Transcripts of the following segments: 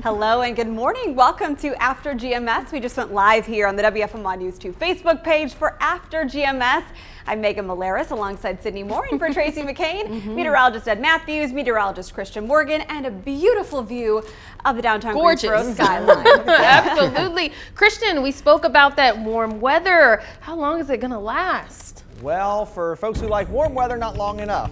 Hello and good morning. Welcome to After GMS. We just went live here on the WFMY News 2 Facebook page for After GMS. I'm Megan Malaris alongside Sydney Moore and for Tracy McCain, meteorologist Ed Matthews, meteorologist Christian Morgan, and a beautiful view of the downtown Greensboro skyline. Absolutely. Christian, we spoke about that warm weather. How long is it going to last? Well, for folks who like warm weather, not long enough.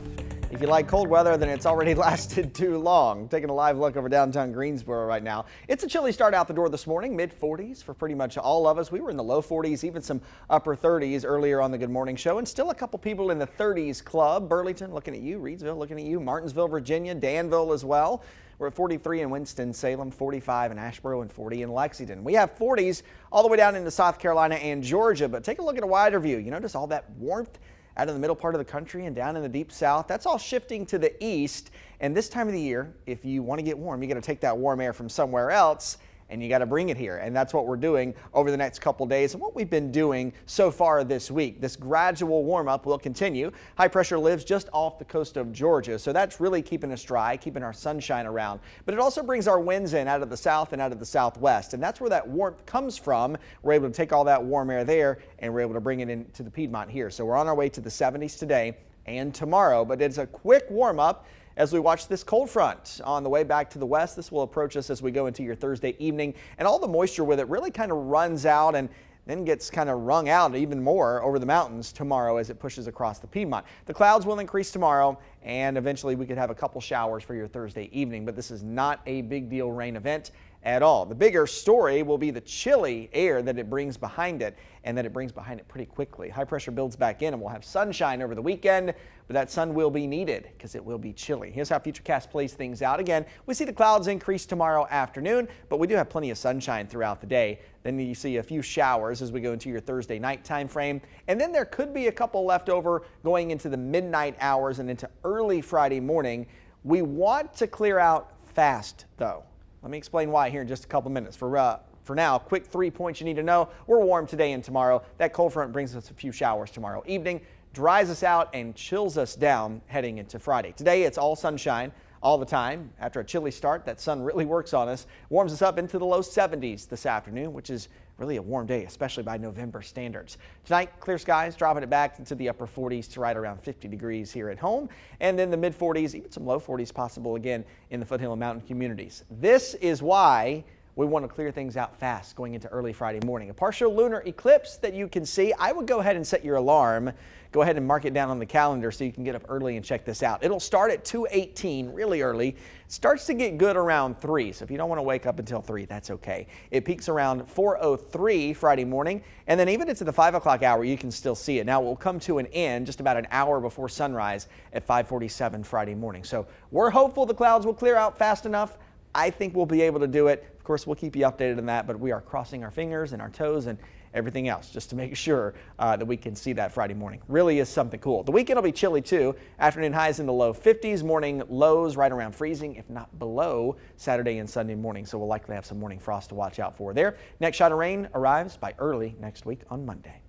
If you like cold weather, then it's already lasted too long. Taking a live look over downtown Greensboro right now. It's a chilly start out the door this morning, mid-40s for pretty much all of us. We were in the low 40s, even some upper 30s earlier on the Good Morning Show, and still a couple people in the 30s club. Burlington looking at you, Reidsville looking at you, Martinsville, Virginia, Danville as well. We're at 43 in Winston-Salem, 45 in Asheboro, and 40 in Lexington. We have 40s all the way down into South Carolina and Georgia, but take a look at a wider view. You notice all that warmth out in the middle part of the country and down in the deep south. That's all shifting to the east. And this time of the year, if you want to get warm, you got to take that warm air from somewhere else and you got to bring it here. And that's what we're doing over the next couple days and what we've been doing so far this week. This gradual warm up will continue. High pressure lives just off the coast of Georgia. So that's really keeping us dry, keeping our sunshine around. But it also brings our winds in out of the south and out of the southwest. And that's where that warmth comes from. We're able to take all that warm air there and we're able to bring it into the Piedmont here. So we're on our way to the 70s today and tomorrow. But it's a quick warm up as we watch this cold front on the way back to the west. This will approach us as we go into your Thursday evening, and all the moisture with it really kind of runs out and then gets kind of wrung out even more over the mountains tomorrow as it pushes across the Piedmont. The clouds will increase tomorrow, and eventually we could have a couple showers for your Thursday evening, but this is not a big deal rain event at all. The bigger story will be the chilly air that it brings behind it, and that it brings behind it pretty quickly. High pressure builds back in and we'll have sunshine over the weekend, but that sun will be needed because it will be chilly. Here's how Futurecast plays things out. Again, we see the clouds increase tomorrow afternoon, but we do have plenty of sunshine throughout the day. Then you see a few showers as we go into your Thursday night time frame, and then there could be a couple left over going into the midnight hours and into early Friday morning. We want to clear out fast though. Let me explain why here in just a couple minutes. For now, quick 3 points you need to know. We're warm today and tomorrow. That cold front brings us a few showers tomorrow evening, dries us out and chills us down heading into Friday. Today it's all sunshine all the time. After a chilly start, that sun really works on us, warms us up into the low 70s this afternoon, which is really a warm day, especially by November standards. Tonight, clear skies, dropping it back into the upper 40s to right around 50 degrees here at home, and then the mid 40s, even some low 40s possible again in the foothill and mountain communities. This is why we want to clear things out fast going into early Friday morning. A partial lunar eclipse that you can see. I would go ahead and set your alarm. Go ahead and mark it down on the calendar so you can get up early and check this out. It'll start at 2:18, really early. It starts to get good around 3, so if you don't want to wake up until 3, that's okay. It peaks around 4:03 Friday morning, and then even into the 5 o'clock hour, you can still see it. Now, it will come to an end just about an hour before sunrise at 5:47 Friday morning. So we're hopeful the clouds will clear out fast enough. I think we'll be able to do it. Of course, we'll keep you updated on that, but we are crossing our fingers and our toes and everything else just to make sure that we can see that Friday morning. Really is something cool. The weekend will be chilly too. Afternoon highs in the low 50s, morning lows right around freezing, if not below Saturday and Sunday morning. So we'll likely have some morning frost to watch out for there. Next shot of rain arrives by early next week on Monday.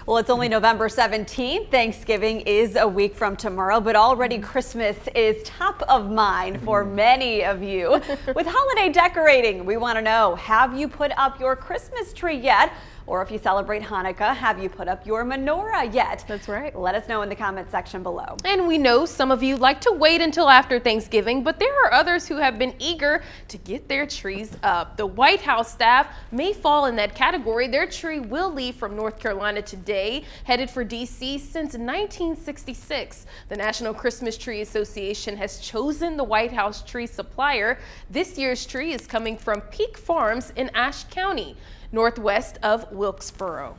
Well, it's only November 17th. Thanksgiving is a week from tomorrow, but already Christmas is top of mind for many of you. With holiday decorating, we want to know, have you put up your Christmas tree yet? Or if you celebrate Hanukkah, have you put up your menorah yet? That's right. Let us know in the comment section below. And we know some of you like to wait until after Thanksgiving, but there are others who have been eager to get their trees up. The White House staff may fall in that category. Their tree will leave from North Carolina today, headed for D.C. Since 1966. The National Christmas Tree Association has chosen the White House tree supplier. This year's tree is coming from Peak Farms in Ashe County, northwest of Wilkesboro.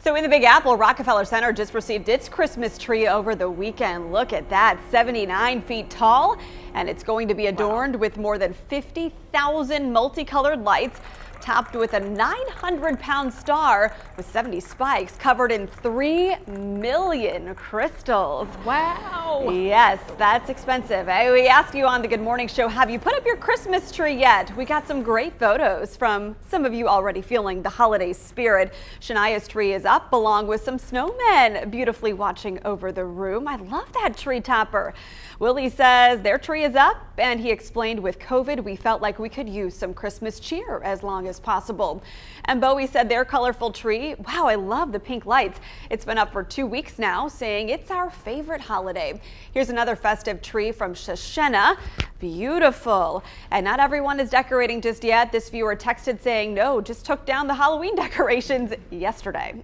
So in the Big Apple, Rockefeller Center just received its Christmas tree over the weekend. Look at that, 79 feet tall, and it's going to be adorned with more than 50,000 multicolored lights. topped with a 900-pound star with 70 spikes covered in 3 million crystals. Wow. Yes, that's expensive. We asked you on the Good Morning Show, have you put up your Christmas tree yet? We got some great photos from some of you already feeling the holiday spirit. Shania's tree is up along with some snowmen beautifully watching over the room. I love that tree topper. Willie says their tree is up, and he explained with COVID, we felt like we could use some Christmas cheer as long as possible. And Bowie said their colorful tree, wow, I love the pink lights. It's been up for 2 weeks now, saying it's our favorite holiday. Here's another festive tree from Shoshana. Beautiful. And not everyone is decorating just yet. This viewer texted saying, no, just took down the Halloween decorations yesterday.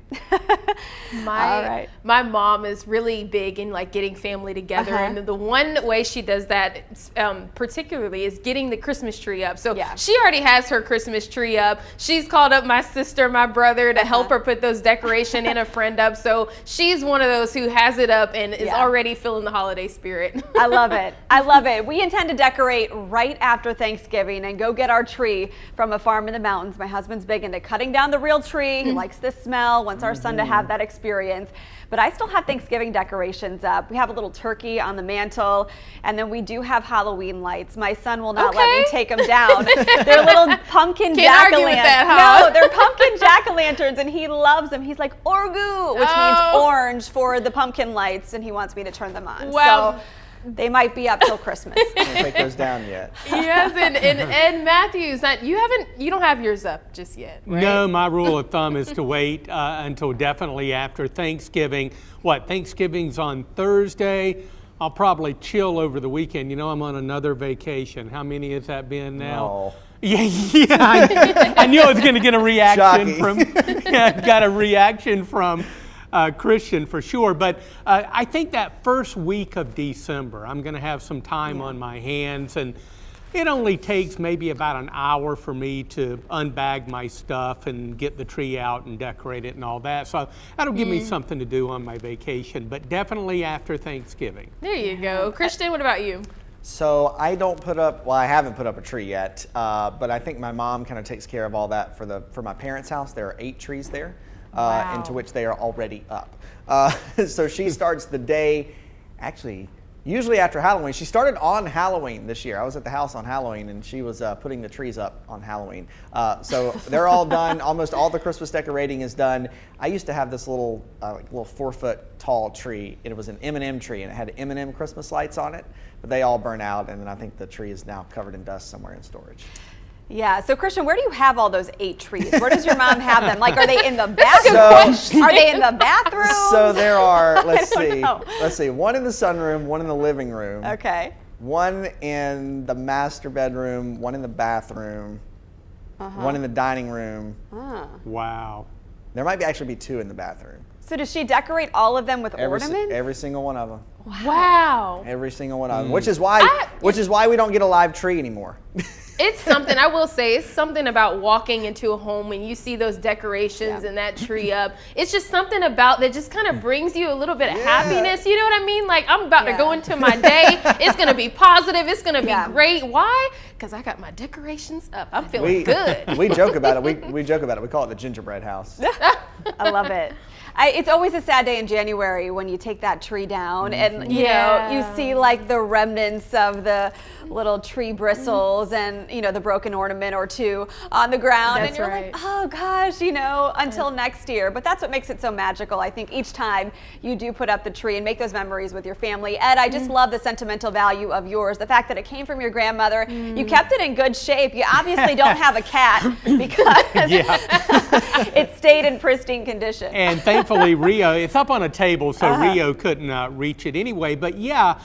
My mom is really big in like getting family together, and the one way she does that particularly is getting the Christmas tree up. So she already has her Christmas tree up. She's called up my sister, my brother to help her put those decorations and a friend up. So she's one of those who has it up and is already feeling the holiday spirit. I love it. I love it. We intend to decorate right after Thanksgiving and go get our tree from a farm in the mountains. My husband's big into cutting down the real tree. He likes the smell, wants our son to have that experience. But I still have Thanksgiving decorations up. We have a little turkey on the mantle, and then we do have Halloween lights. My son will not let me take them down. They're little pumpkin jack-o'-lanterns. No, they're pumpkin jack-o'-lanterns, and he loves them. He's like, Orgu, which means orange for the pumpkin lights, and he wants me to turn them on. Wow. So they might be up till Christmas. Can't take those down yet. Yes, and Matthews, you don't have yours up just yet, right? No, my rule of thumb is to wait until definitely after Thanksgiving. Thanksgiving's on Thursday. I'll probably chill over the weekend. You know, I'm on another vacation. How many has that been now? No. I knew I was going to get a reaction Shocking. got a reaction from Christian for sure. But I think that first week of December, I'm going to have some time on my hands, and it only takes maybe about an hour for me to unbag my stuff and get the tree out and decorate it and all that. So that'll give me something to do on my vacation, but definitely after Thanksgiving. There you go. Christian, what about you? So I don't put up, I haven't put up a tree yet, but I think my mom kind of takes care of all that for my parents' house. There are 8 trees there, into which they are already up. So she starts the day, actually, usually after Halloween. She started on Halloween this year. I was at the house on Halloween, and she was putting the trees up on Halloween. So they're all done. Almost all the Christmas decorating is done. I used to have this little 4-foot tall tree. It was an M&M tree, and it had M&M Christmas lights on it, but they all burn out, and then I think the tree is now covered in dust somewhere in storage. Yeah, so Christian, where do you have all those 8 trees? Where does your mom have them? Like, are they in the bathroom? Are they in the bathroom? So there are, let's see, one in the sunroom, one in the living room. Okay. One in the master bedroom, one in the bathroom, one in the dining room. Wow. There might actually be 2 in the bathroom. So does she decorate all of them with ornaments? Every single one of them. Wow. Every single one of them. Which is why we don't get a live tree anymore. It's something, I will say, it's something about walking into a home when you see those decorations and that tree up. It's just something about that just kind of brings you a little bit of happiness. You know what I mean? Like, I'm about to go into my day. It's going to be positive. It's going to be great. Why? Because I got my decorations up. I'm feeling good. We joke about it. We joke about it. We call it the gingerbread house. I love it. It's always a sad day in January when you take that tree down and you know, you see like the remnants of the little tree bristles and you know, the broken ornament or 2 on the ground. And you're like, oh gosh, you know, until next year. But that's what makes it so magical. I think each time you do put up the tree and make those memories with your family. Ed, I just love the sentimental value of yours. The fact that it came from your grandmother. You kept it in good shape. You obviously don't have a cat because it stayed in pristine condition. And thankfully, Rio, it's up on a table, so Rio couldn't reach it anyway. But yeah,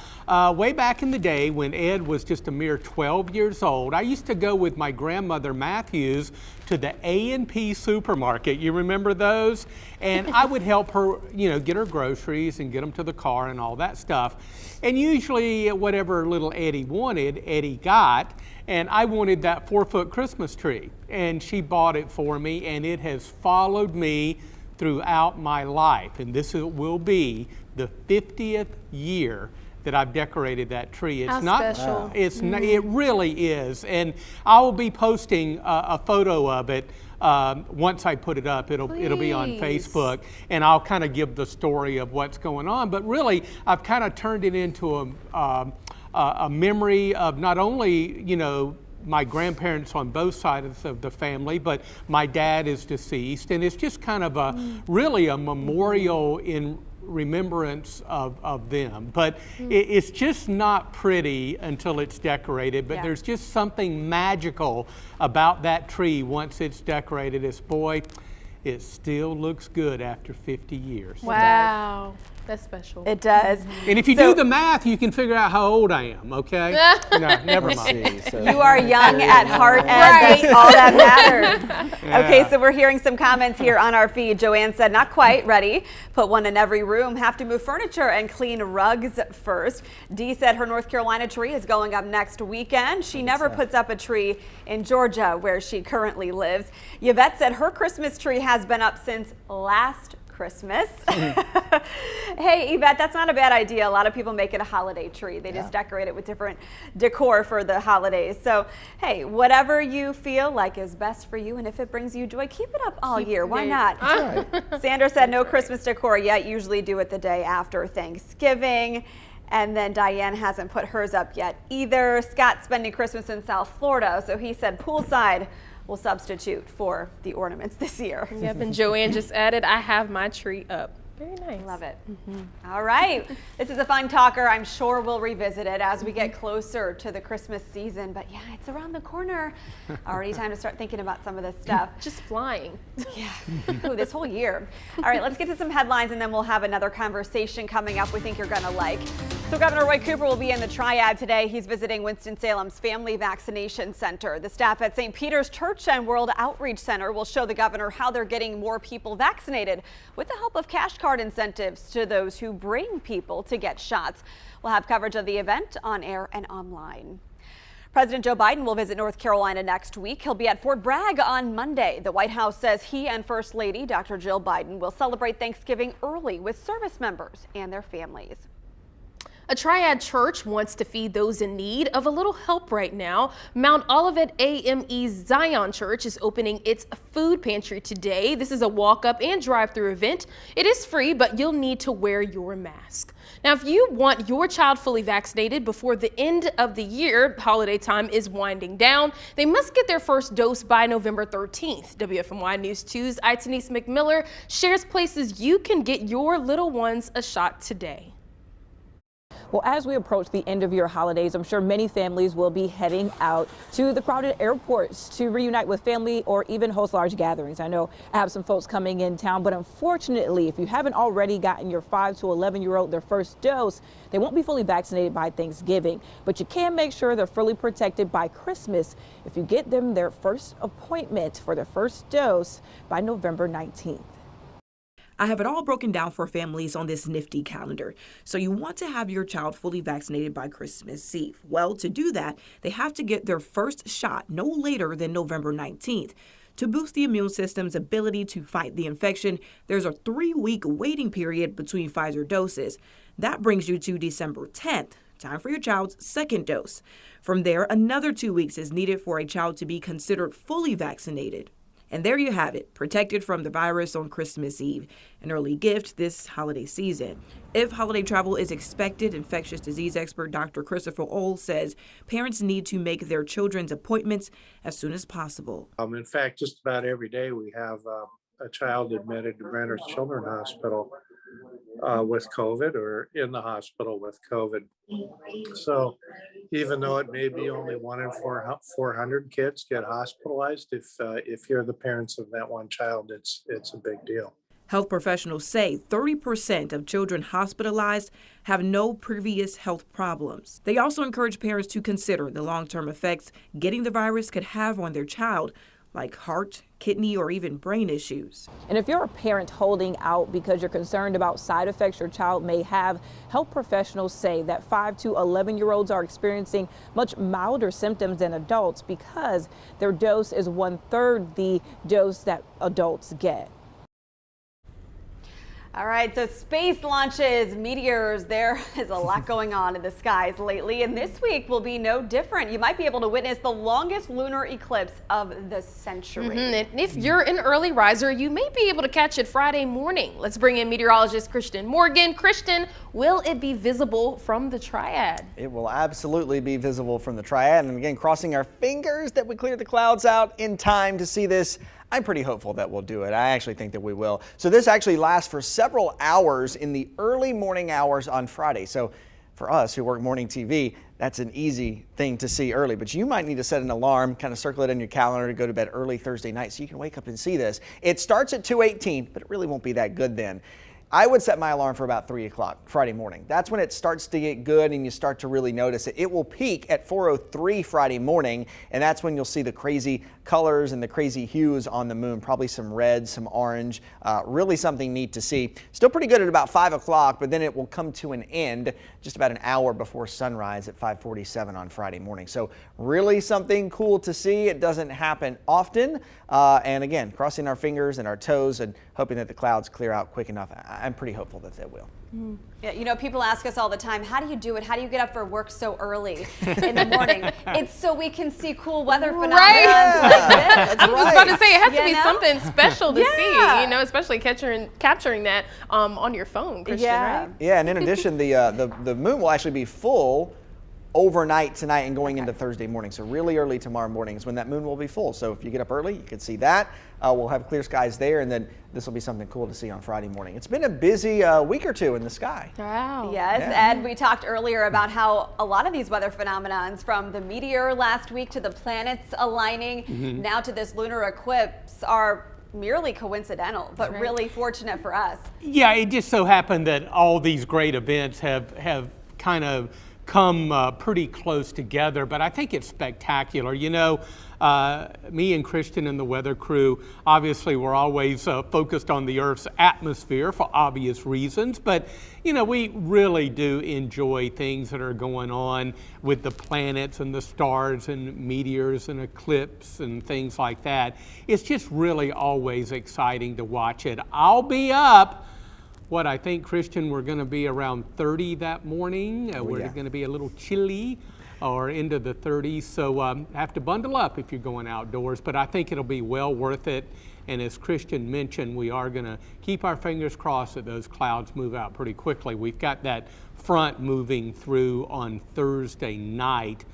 way back in the day when Ed was just a mere 12 years old, I used to go with my grandmother Matthews to the A&P supermarket. You remember those? And I would help her, you know, get her groceries and get them to the car and all that stuff. And usually whatever little Eddie wanted, Eddie got. And I wanted that 4-foot Christmas tree. And she bought it for me, and it has followed me throughout my life. And this will be the 50th year that I've decorated that tree. It's How not special. It's it really is, and I will be posting a photo of it once I put it up. It'll be on Please. Facebook, and I'll kind of give the story of what's going on. But really, I've kind of turned it into a memory of not only, you know, my grandparents on both sides of the family, but my dad is deceased, and it's just kind of really a memorial in remembrance of them. But it's just not pretty until it's decorated, but there's just something magical about that tree once it's decorated. It still looks good after 50 years. Wow. That's special. It does. And if you do the math, you can figure out how old I am, okay? No, never mind. You are young at heart, Ed. That's all that matters. Okay, so we're hearing some comments here on our feed. Joanne said, not quite ready. Put one in every room. Have to move furniture and clean rugs first. Dee said her North Carolina tree is going up next weekend. She never puts up a tree in Georgia, where she currently lives. Yvette said her Christmas tree has been up since last Christmas. Hey, Yvette, that's not a bad idea. A lot of people make it a holiday tree. They just decorate it with different decor for the holidays. So, hey, whatever you feel like is best for you, and if it brings you joy, keep it up all year. Why not? That's right. Sandra said no Christmas decor yet. Usually do it the day after Thanksgiving. And then Diane hasn't put hers up yet either. Scott's spending Christmas in South Florida, so he said poolside will substitute for the ornaments this year. Yep, and Joanne just added, I have my tree up. Very nice. Love it. All right. This is a fun talker. I'm sure we'll revisit it as we get closer to the Christmas season. But yeah, it's around the corner. Already time to start thinking about some of this stuff. Just flying. Yeah. Ooh, this whole year. All right, let's get to some headlines, and then we'll have another conversation coming up we think you're going to like. So Governor Roy Cooper will be in the TRIAD today. He's visiting Winston-Salem's Family Vaccination Center. The staff at St. Peter's Church and World Outreach Center will show the governor how they're getting more people vaccinated with the help of cash card incentives to those who bring people to get shots. We'll have coverage of the event on air and online. President Joe Biden will visit North Carolina next week. He'll be at Fort Bragg on Monday. The White House says he and First Lady Dr. Jill Biden will celebrate Thanksgiving early with service members and their families. A Triad church wants to feed those in need of a little help right now. Mount Olivet AME Zion Church is opening its food pantry today. This is a walk-up and drive-through event. It is free, but you'll need to wear your mask. Now, if you want your child fully vaccinated before the end of the year, holiday time is winding down, they must get their first dose by November 13th. WFMY News 2's Itanise McMiller shares places you can get your little ones a shot today. Well, as we approach the end of year holidays, I'm sure many families will be heading out to the crowded airports to reunite with family or even host large gatherings. I know I have some folks coming in town, but unfortunately, if you haven't already gotten your 5 to 11-year-old their first dose, they won't be fully vaccinated by Thanksgiving. But you can make sure they're fully protected by Christmas if you get them their first appointment for their first dose by November 19th. I have it all broken down for families on this nifty calendar. So you want to have your child fully vaccinated by Christmas Eve. Well, to do that, they have to get their first shot no later than November 19th. To boost the immune system's ability to fight the infection, there's a 3-week waiting period between Pfizer doses. That brings you to December 10th, time for your child's second dose. From there, another 2 weeks is needed for a child to be considered fully vaccinated. And there you have it, protected from the virus on Christmas Eve, an early gift this holiday season. If holiday travel is expected, infectious disease expert Dr. Christopher Ohl says parents need to make their children's appointments as soon as possible. In fact, just about every day we have a child admitted to Brenner's Children's Hospital with COVID or in the hospital with COVID. So even though it may be only 1 in 400 kids get hospitalized, if you're the parents of that one child, it's a big deal. Health professionals say 30% of children hospitalized have no previous health problems. They also encourage parents to consider the long-term effects getting the virus could have on their child, like heart, kidney, or even brain issues. And if you're a parent holding out because you're concerned about side effects your child may have, health professionals say that 5 to 11-year-olds are experiencing much milder symptoms than adults because their dose is 1/3 the dose that adults get. All right, so space launches, meteors, there is a lot going on in the skies lately, and this week will be no different. You might be able to witness the longest lunar eclipse of the century. And if you're an early riser, you may be able to catch it Friday morning. Let's bring in meteorologist Christian Morgan. Christian, will it be visible from the Triad? It will absolutely be visible from the Triad, and again, crossing our fingers that we clear the clouds out in time to see this. I'm pretty hopeful that we'll do it. I actually think that we will. So this actually lasts for several hours in the early morning hours on Friday. So for us who work morning TV, that's an easy thing to see early, but you might need to set an alarm, kind of circle it in your calendar to go to bed early Thursday night so you can wake up and see this. It starts at 2:18, but it really won't be that good then. I would set my alarm for about 3 o'clock Friday morning. That's when it starts to get good and you start to really notice it. It will peak at 4:03 Friday morning, and that's when you'll see the crazy colors and the crazy hues on the moon. Probably some red, some orange, really something neat to see. Still pretty good at about 5 o'clock, but then it will come to an end just about an hour before sunrise at 5:47 on Friday morning. So really something cool to see. It doesn't happen often. And again, crossing our fingers and our toes and hoping that the clouds clear out quick enough. I'm pretty hopeful that they will. Yeah, you know, people ask us all the time, how do you do it? How do you get up for work so early in the morning? It's so we can see cool weather phenomena like this. I was about to say, it has to be know? something special to Yeah. see, you know, especially capturing that on your phone, Christian, Yeah. right? Yeah, and in addition, the moon will actually be full overnight tonight and going into Thursday morning. So really early tomorrow morning is when that moon will be full. So if you get up early, you can see that. We'll have clear skies there, and then this will be something cool to see on Friday morning. It's been a busy week or two in the sky. Wow. Yes, Yeah. Ed, we talked earlier about how a lot of these weather phenomenons, from the meteor last week to the planets aligning, now to this lunar eclipse, are merely coincidental, but really fortunate for us. Yeah, it just so happened that all these great events have kind of come pretty close together, but I think it's spectacular. You know, me and Christian and the weather crew, obviously we're always focused on the Earth's atmosphere for obvious reasons, but you know, we really do enjoy things that are going on with the planets and the stars and meteors and eclipses and things like that. It's just really always exciting to watch it. I'll be up. What I think, Christian, we're going to be around 30 that morning. We're going to be a little chilly or into the 30s. So have to bundle up if you're going outdoors. But I think it'll be well worth it. And as Christian mentioned, we are going to keep our fingers crossed that those clouds move out pretty quickly. We've got that front moving through on Thursday night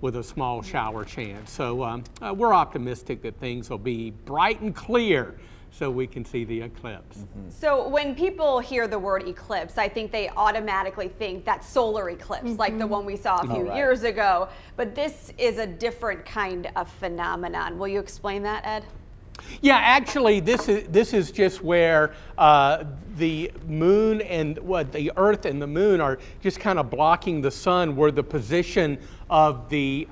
with a small shower chance. So we're optimistic that things will be bright and clear so we can see the eclipse. So when people hear the word eclipse, I think they automatically think that solar eclipse, like the one we saw a few years ago. But this is a different kind of phenomenon. Will you explain that, Ed? Yeah, actually, this is just where the moon and the Earth and the moon are just kind of blocking the sun, where the position of the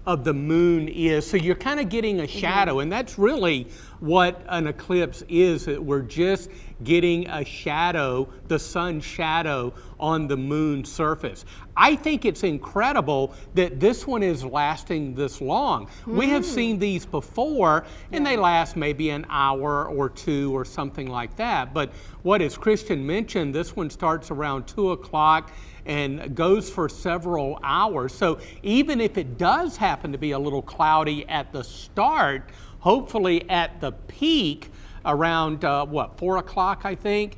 moon is. So you're kind of getting a shadow, and that's really what an eclipse is. We're just getting a shadow, the sun's shadow on the moon's surface. I think it's incredible that this one is lasting this long. We have seen these before, and they last maybe an hour or two or something like that. But what, as Christian mentioned, this one starts around 2 o'clock and goes for several hours. So even if it does happen to be a little cloudy at the start, hopefully at the peak around 4 o'clock, I think,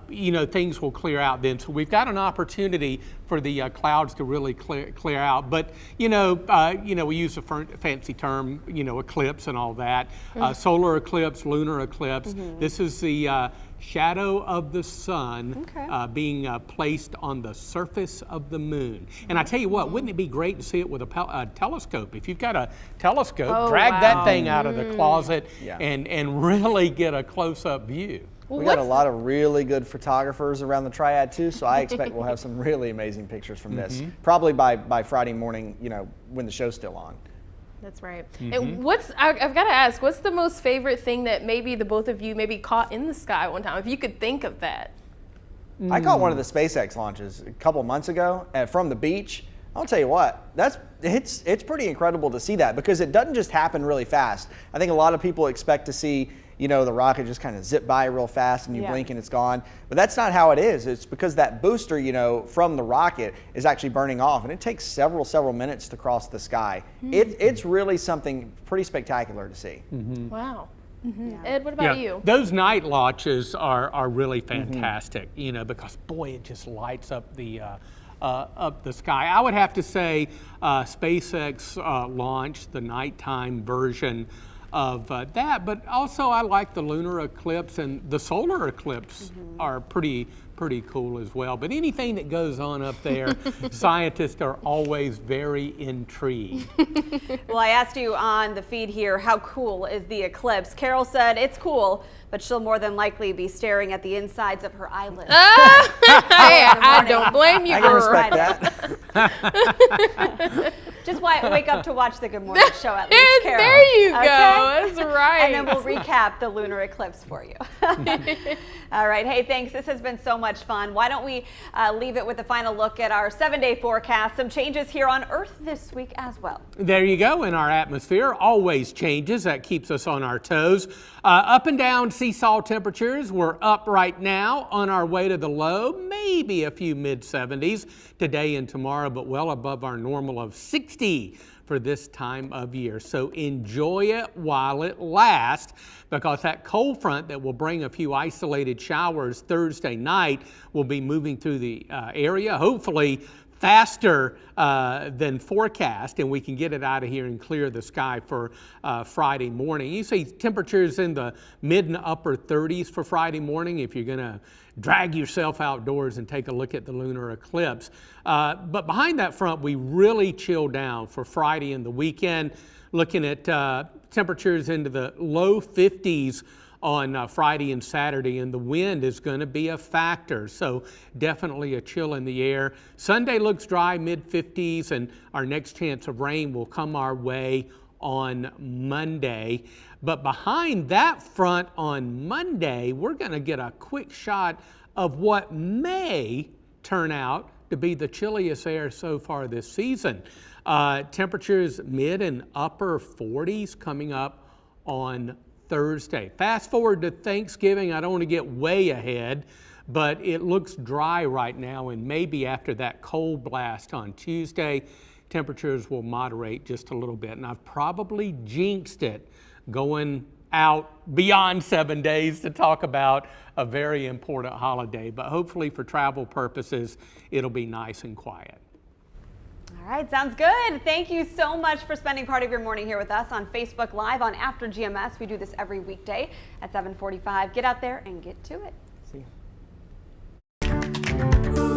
you know, things will clear out then. So we've got an opportunity for the clouds to really clear out. But you know, we use a fancy term, you know, eclipse and all that. Solar eclipse, lunar eclipse. This is the shadow of the sun being placed on the surface of the moon. And I tell you what, wouldn't it be great to see it with a telescope? If you've got a telescope, drag that thing out of the closet and really get a close-up view. We got a lot of really good photographers around the Triad too, so I expect we'll have some really amazing pictures from this. Probably by Friday morning, you know, when the show's still on. That's right. And I've got to ask, what's the most favorite thing that maybe the both of you maybe caught in the sky one time, if you could think of that? I caught one of the SpaceX launches a couple months ago from the beach. I'll tell you what, it's pretty incredible to see that, because it doesn't just happen really fast. I think a lot of people expect to see, you know, the rocket just kind of zip by real fast and you Yeah. blink and it's gone. But that's not how it is. It's because that booster, you know, from the rocket is actually burning off, and it takes several minutes to cross the sky. It's really something pretty spectacular to see. Wow. Ed, what about you? Those night launches are really fantastic, you know, because boy, it just lights up the sky. I would have to say SpaceX launched the nighttime version of that, but also I like the lunar eclipse, and the solar eclipse are pretty cool as well. But anything that goes on up there, scientists are always very intrigued. Well, I asked you on the feed here, how cool is the eclipse? Carol said it's cool, but she'll more than likely be staring at the insides of her eyelids. Hey, I don't blame you, I can girl. respect that. Just wake up to watch the Good Morning Show at least, Carol. There you go. Okay? That's right. And then we'll recap the lunar eclipse for you. All right. Hey, thanks. This has been so much fun. Why don't we leave it with a final look at our 7-day forecast. Some changes here on Earth this week as well. There you go. And our atmosphere always changes. That keeps us on our toes. Up and down seesaw temperatures. We're up right now on our way to the low, maybe a few mid-70s today and tomorrow, but well above our normal of 60 for this time of year. So enjoy it while it lasts, because that cold front that will bring a few isolated showers Thursday night will be moving through the area, hopefully faster than forecast, and we can get it out of here and clear the sky for Friday morning. You see temperatures in the mid and upper 30s for Friday morning if you're going to drag yourself outdoors and take a look at the lunar eclipse. But behind that front, we really chill down for Friday and the weekend, looking at temperatures into the low 50s on Friday and Saturday, and the wind is going to be a factor, so definitely a chill in the air. Sunday looks dry, mid-50s, and our next chance of rain will come our way on Monday. But behind that front on Monday, we're going to get a quick shot of what may turn out to be the chilliest air so far this season. Temperatures mid and upper 40s coming up on Thursday. Fast forward to Thanksgiving. I don't want to get way ahead, but it looks dry right now, and maybe after that cold blast on Tuesday, temperatures will moderate just a little bit. And I've probably jinxed it going out beyond 7 days to talk about a very important holiday, but hopefully for travel purposes, it'll be nice and quiet. All right, sounds good. Thank you so much for spending part of your morning here with us on Facebook Live on After GMS. We do this every weekday at 7:45. Get out there and get to it. See you.